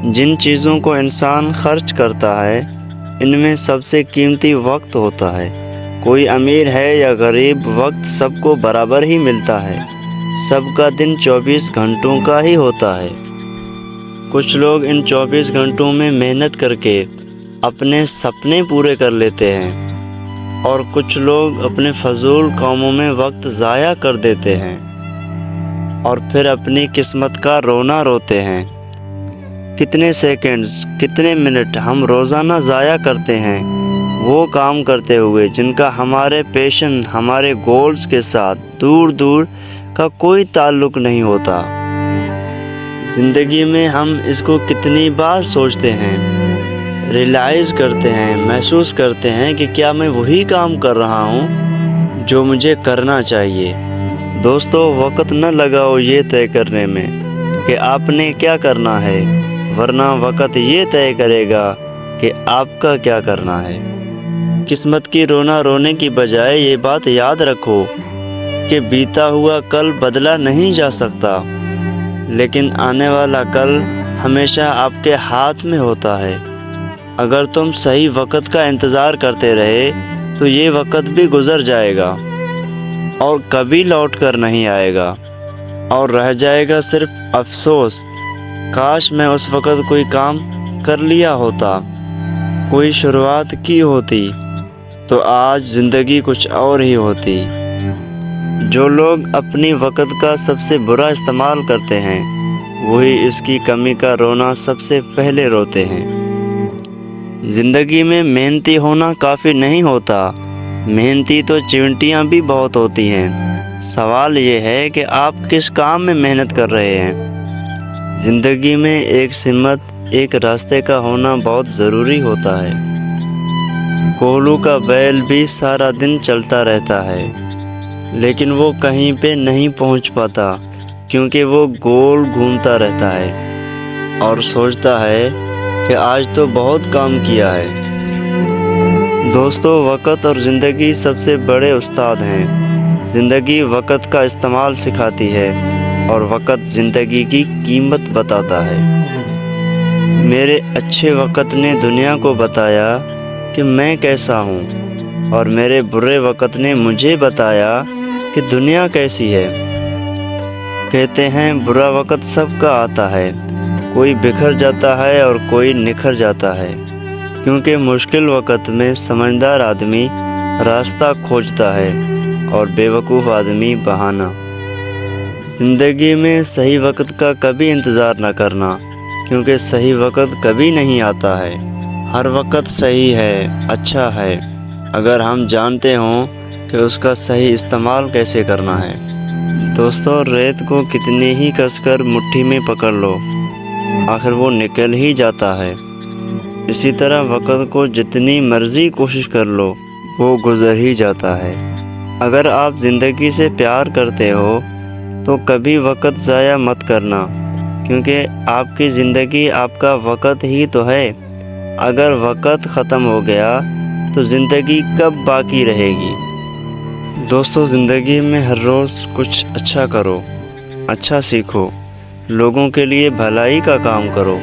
جن چیزوں کو انسان خرچ کرتا ہے ان میں سب سے قیمتی وقت ہوتا ہے۔ کوئی امیر ہے یا غریب، وقت سب کو برابر ہی ملتا ہے۔ سب کا دن 24 گھنٹوں کا ہی ہوتا ہے۔ کچھ لوگ ان 24 گھنٹوں میں محنت کر کے اپنے سپنے پورے کر لیتے ہیں، اور کچھ لوگ اپنے فضول کاموں میں وقت ضائع کر دیتے ہیں اور پھر اپنی قسمت کا رونا روتے ہیں۔ کتنے سیکنڈز، کتنے منٹ ہم روزانہ ضائع کرتے ہیں وہ کام کرتے ہوئے جن کا ہمارے پیشن، ہمارے گولز کے ساتھ دور دور کا کوئی تعلق نہیں ہوتا۔ زندگی میں ہم اس کو کتنی بار سوچتے ہیں، ریئلائز کرتے ہیں، محسوس کرتے ہیں کہ کیا میں وہی کام کر رہا ہوں جو مجھے کرنا چاہیے۔ دوستو، وقت نہ لگاؤ یہ طے کرنے میں کہ آپ نے کیا کرنا ہے، ورنہ وقت یہ طے کرے گا کہ آپ کا کیا کرنا ہے۔ قسمت کی رونا رونے کی بجائے یہ بات یاد رکھو کہ بیتا ہوا کل بدلا نہیں جا سکتا، لیکن آنے والا کل ہمیشہ آپ کے ہاتھ میں ہوتا ہے۔ اگر تم صحیح وقت کا انتظار کرتے رہے تو یہ وقت بھی گزر جائے گا اور کبھی لوٹ کر نہیں آئے گا، اور رہ جائے گا صرف افسوس، کاش میں اس وقت کوئی کام کر لیا ہوتا، کوئی شروعات کی ہوتی تو آج زندگی کچھ اور ہی ہوتی۔ جو لوگ اپنی وقت کا سب سے برا استعمال کرتے ہیں وہی اس کی کمی کا رونا سب سے پہلے روتے ہیں۔ زندگی میں محنتی ہونا کافی نہیں ہوتا، محنتی تو چیونٹیاں بھی بہت ہوتی ہیں۔ سوال یہ ہے کہ آپ کس کام میں محنت کر رہے ہیں۔ زندگی میں ایک سمت، ایک راستے کا ہونا بہت ضروری ہوتا ہے۔ کوہلو کا بیل بھی سارا دن چلتا رہتا ہے لیکن وہ کہیں پہ نہیں پہنچ پاتا، کیونکہ وہ گول گھومتا رہتا ہے اور سوچتا ہے کہ آج تو بہت کام کیا ہے۔ دوستو، وقت اور زندگی سب سے بڑے استاد ہیں۔ زندگی وقت کا استعمال سکھاتی ہے اور وقت زندگی کی قیمت بتاتا ہے۔ میرے اچھے وقت نے دنیا کو بتایا کہ میں کیسا ہوں، اور میرے برے وقت نے مجھے بتایا کہ دنیا کیسی ہے۔ کہتے ہیں برا وقت سب کا آتا ہے، کوئی بکھر جاتا ہے اور کوئی نکھر جاتا ہے، کیونکہ مشکل وقت میں سمجھدار آدمی راستہ کھوجتا ہے اور بے وقوف آدمی بہانہ۔ زندگی میں صحیح وقت کا کبھی انتظار نہ کرنا، کیونکہ صحیح وقت کبھی نہیں آتا ہے۔ ہر وقت صحیح ہے، اچھا ہے، اگر ہم جانتے ہوں کہ اس کا صحیح استعمال کیسے کرنا ہے۔ دوستو، ریت کو کتنی ہی کس کر مٹھی میں پکڑ لو، آخر وہ نکل ہی جاتا ہے۔ اسی طرح وقت کو جتنی مرضی کوشش کر لو وہ گزر ہی جاتا ہے۔ اگر آپ زندگی سے پیار کرتے ہو تو کبھی وقت ضائع مت کرنا، کیونکہ آپ کی زندگی آپ کا وقت ہی تو ہے۔ اگر وقت ختم ہو گیا تو زندگی کب باقی رہے گی؟ دوستو، زندگی میں ہر روز کچھ اچھا کرو، اچھا سیکھو، لوگوں کے لیے بھلائی کا کام کرو۔